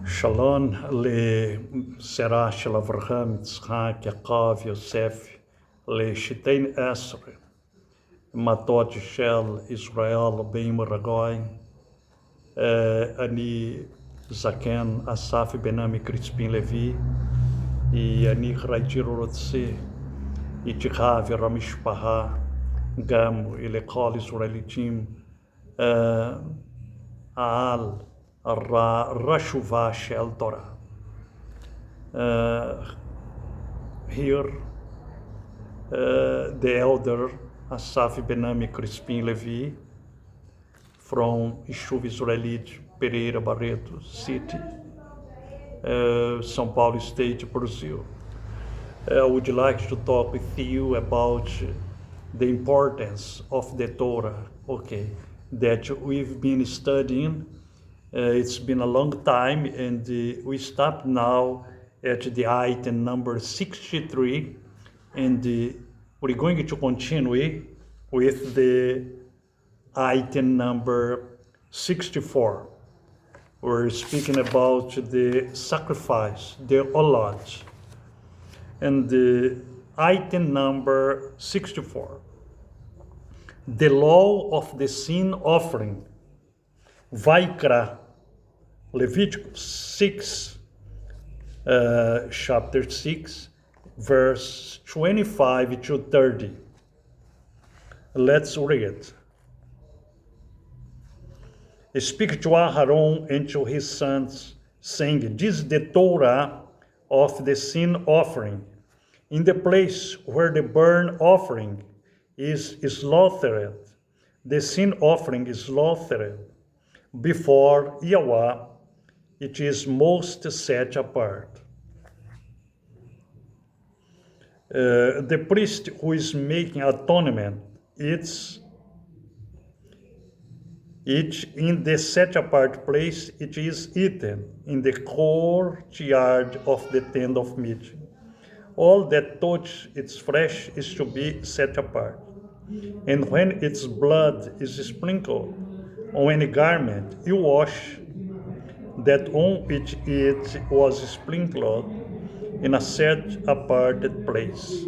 Shalom Serah של אברהם, יצחק, יעקב, יוסף, לשיטין עשר, מטות של ישראל באים רגוי. אני זקן אסף בנמי קריספין לוי, אני הייתי רוצה איתך ולמשפחה, גם לכל ישראלים, על הרשובה של תורה. Here, the elder Assaf Benami Crispin Levi from Ishuv Israelite Pereira Barreto City, São Paulo State, Brazil. I would like to talk with you about the importance of the Torah, that we've been studying. It's been a long time, and we stopped now at the ITEN number 63, and we're going to continue with the ITEN number 64. We're speaking about the sacrifice, the olot, and the ITEN number 64. The law of the sin offering. Vaikra, Leviticus 6, chapter 6, verse 25 to 30. Let's read. Speak to Aaron and to his sons, saying, this is the Torah of the sin offering. In the place where the burnt offering is slaughtered, the sin offering is slaughtered. Before Yahweh, it is most set apart. The priest who is making atonement, it's in the set apart place, it is eaten in the courtyard of the tent of meeting. All that touch its flesh is to be set apart. And when its blood is sprinkled on any garment, you wash that on which it was sprinkled in a set apart place.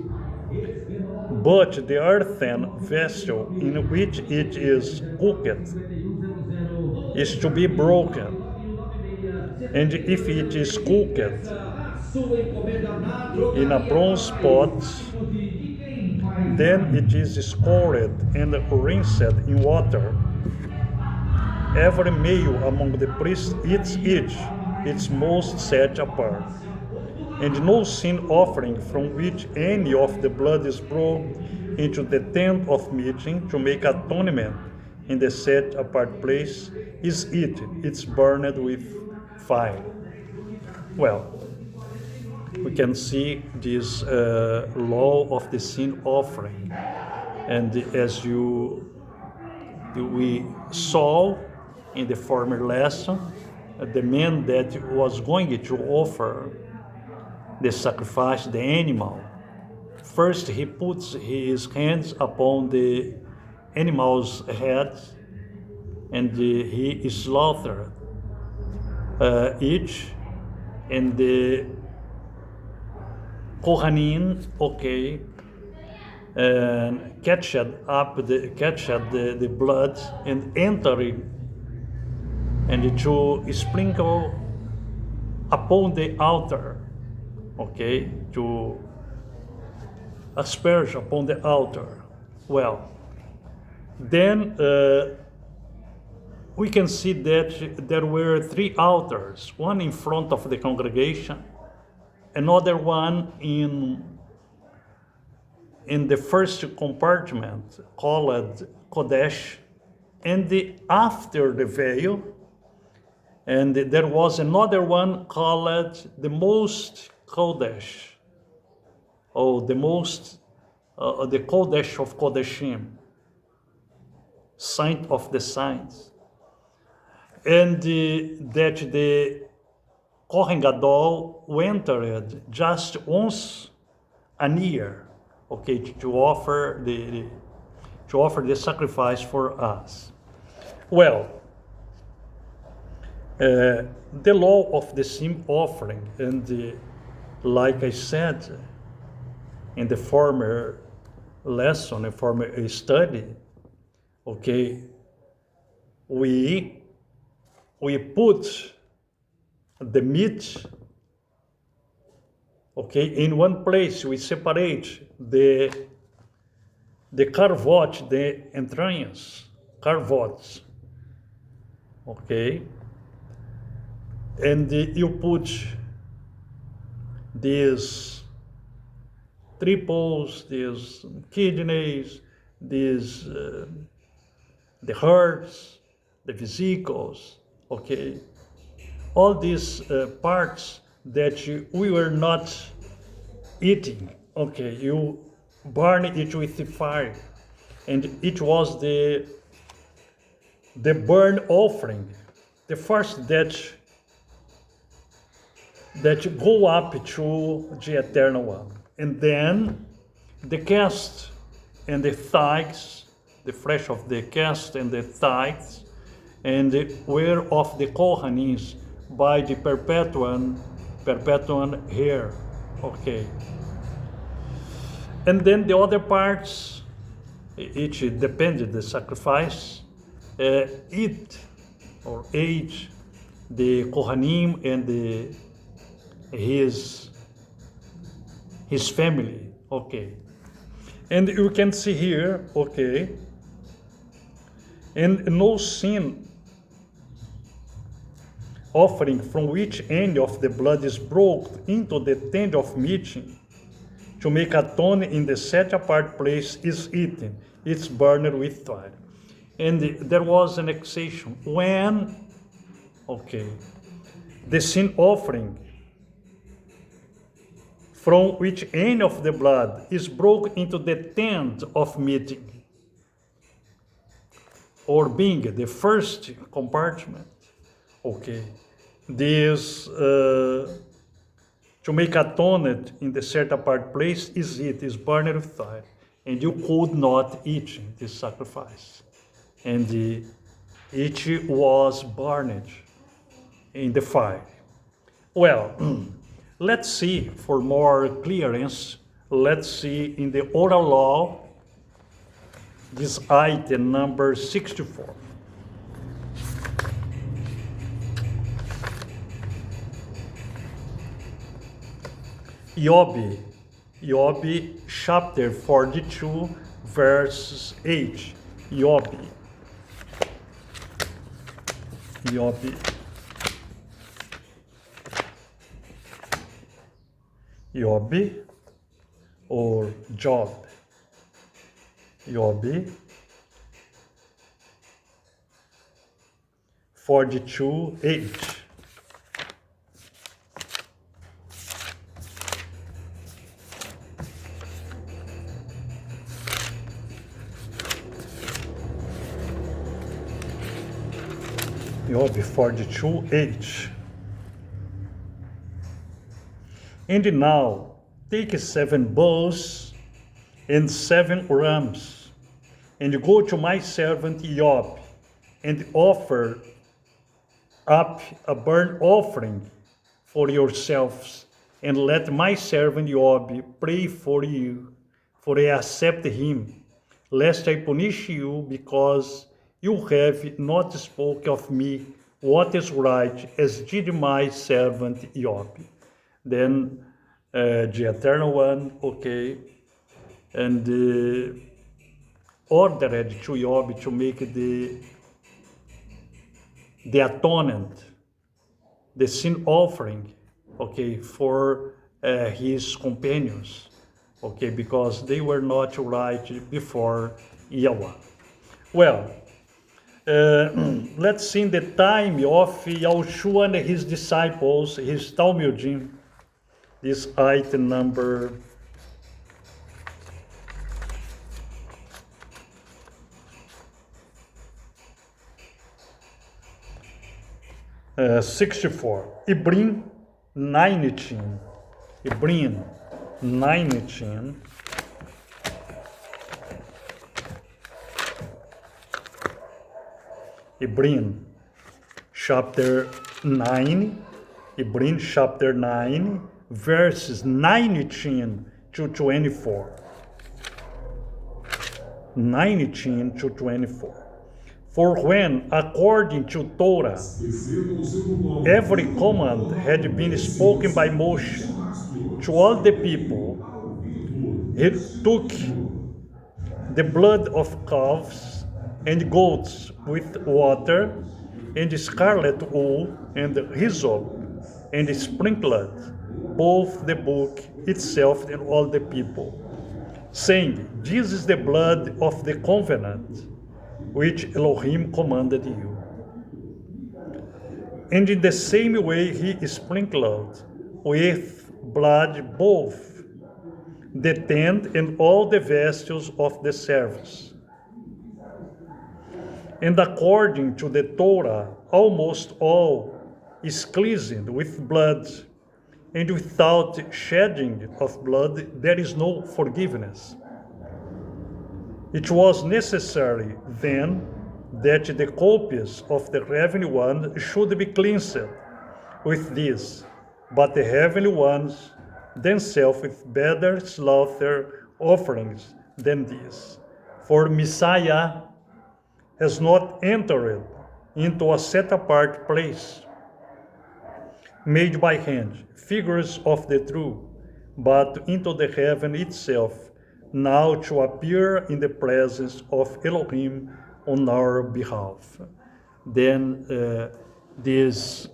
But the earthen vessel in which it is cooked is to be broken. And if it is cooked in a bronze pot, then it is scoured and rinsed in water. Every male among the priests eats each its most set apart. And no sin offering from which any of the blood is brought into the tent of meeting to make atonement in the set apart place is eaten. It's burned with fire. Well, we can see this law of the sin offering. And as we saw in the former lesson, the man that was going to offer the sacrifice, the animal, first he puts his hands upon the animal's head and he slaughtered each, and the Kohanim, and catch the blood and entering and to sprinkle upon the altar, to asperge upon the altar. Well, then we can see that there were three altars, one in front of the congregation, another one in the first compartment called Kodesh, and after the veil, and there was another one called the most Kodesh, the Kodesh of Kodeshim, saint of the saints, and that the Kohen Gadol entered just once a year, to offer the sacrifice for us. Well, The law of the sin offering, and like I said in the former lesson, a former study, okay, we put the meat, okay, in one place. We separate the carvot, the entranhas, carvots, okay, and you put these triples, these kidneys, these the hearts, the vesicles, okay, all these parts that we were not eating, okay, you burn it with the fire, and it was the burnt offering, the first that go up to the Eternal One. And then the cast and the thighs, the flesh of the cast and the thighs, and the wear of the Kohanis by the perpetual hair, okay. And then the other parts, each depended the sacrifice, eat or ate the Kohanim and his family, okay. And you can see here, okay, and no sin offering from which any of the blood is brought into the tent of meeting to make atonement in the set apart place is eaten. It's burned with fire. And there was an exception when, okay, the sin offering from which any of the blood is brought into the tent of meeting, or being the first compartment, okay, this to make atonement in the set apart place is burned with fire, and you could not eat this sacrifice, and it was burned in the fire. Well, let's see for more clearance. Let's see in the oral law, this item number 64. Job chapter 42, verse 8. Job or Job. Job 42, 8. Job 42, 8. And now take 7 bulls and 7 rams, and go to my servant Job, and offer up a burnt offering for yourselves, and let my servant Job pray for you, for I accept him, lest I punish you, because you have not spoken of me what is right, as did my servant Job. Then the Eternal One, okay, and ordered to Job to make the atonement, the sin offering, okay, for his companions, okay, because they were not right before Yahweh. Well, let's see the time of Yahushua and his disciples, his Talmudim, this item number 64. Ibrim 19. Ibrim 19. Ibrim chapter 9, Hebrew chapter 9, verses 19 to 24. 19 to 24. For when, according to Torah, every command had been spoken by Moshe to all the people, he took the blood of calves and goats with water and scarlet wool and hyssop, and sprinkled both the book itself and all the people, saying, "This is the blood of the covenant which Elohim commanded you." And in the same way he sprinkled with blood both the tent and all the vessels of the service. And according to the Torah, almost all is cleansed with blood, and without shedding of blood there is no forgiveness. It was necessary then that the copies of the heavenly one should be cleansed with this, but the heavenly ones themselves with better slaughter offerings than this. For Messiah has not entered into a set-apart place made by hand, figures of the true, but into the heaven itself, now to appear in the presence of Elohim on our behalf. Then this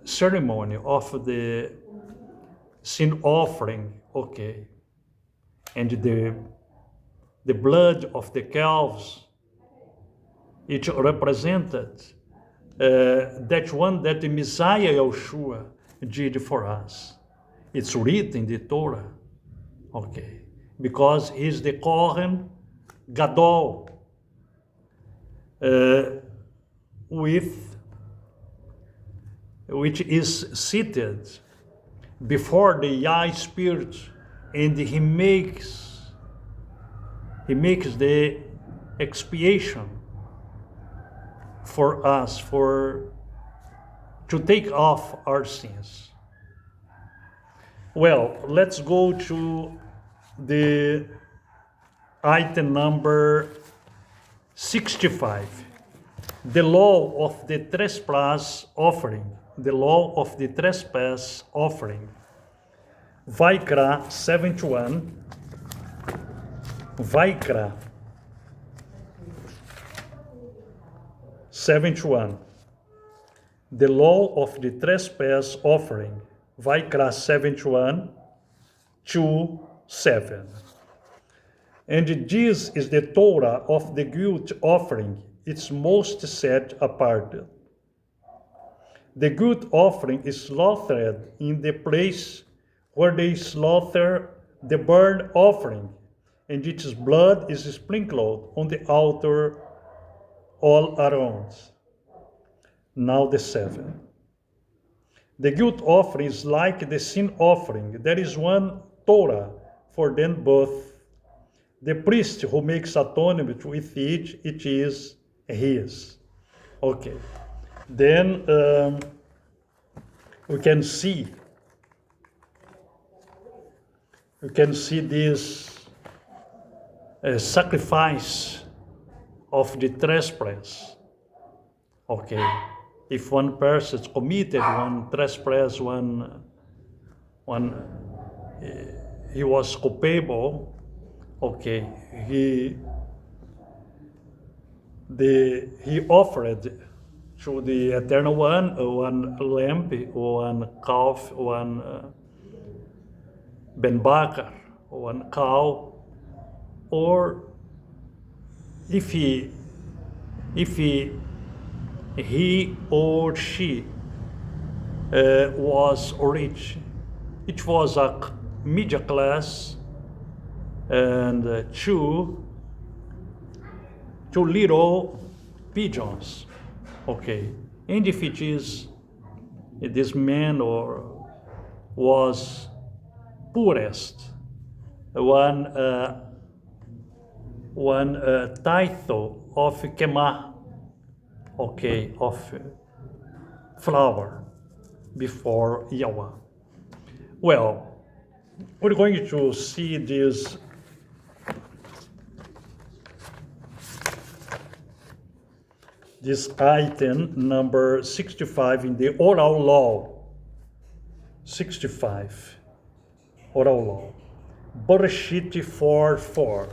ceremony of the sin offering, okay, and the blood of the calves, it represented that one that the Messiah Yeshua did for us. It's written in the Torah, okay, because he's the Kohen Gadol, which is seated before the Yah Spirit, and he makes the expiation for us, to take off our sins. Well, let's go to the item number 65, the law of the trespass offering. The law of the trespass offering. Vaikra 71. Vaikra 71. The law of the trespass offering. Vaikra 71, 2:7. And this is the Torah of the guilt offering, its most set apart. The guilt offering is slaughtered in the place where they slaughter the burnt offering, and its blood is sprinkled on the altar all around. Now the 7. The guilt offering is like the sin offering. There is one Torah for them both. The priest who makes atonement with it is his. Okay. Then we can see this sacrifice of the trespass. Okay. If one person committed one trespass, he was culpable, okay, he offered to the Eternal One one lamb, one calf, one ben bakar, one cow, or if he or she was rich, it was a middle class, and two little pigeons, okay. And if it is this man or was poorest, one tithe of kemah, okay, of flour before Yahweh. Well, we're going to see this ITEN number 65 in the oral law. 65, oral law. Bereshit 4:4.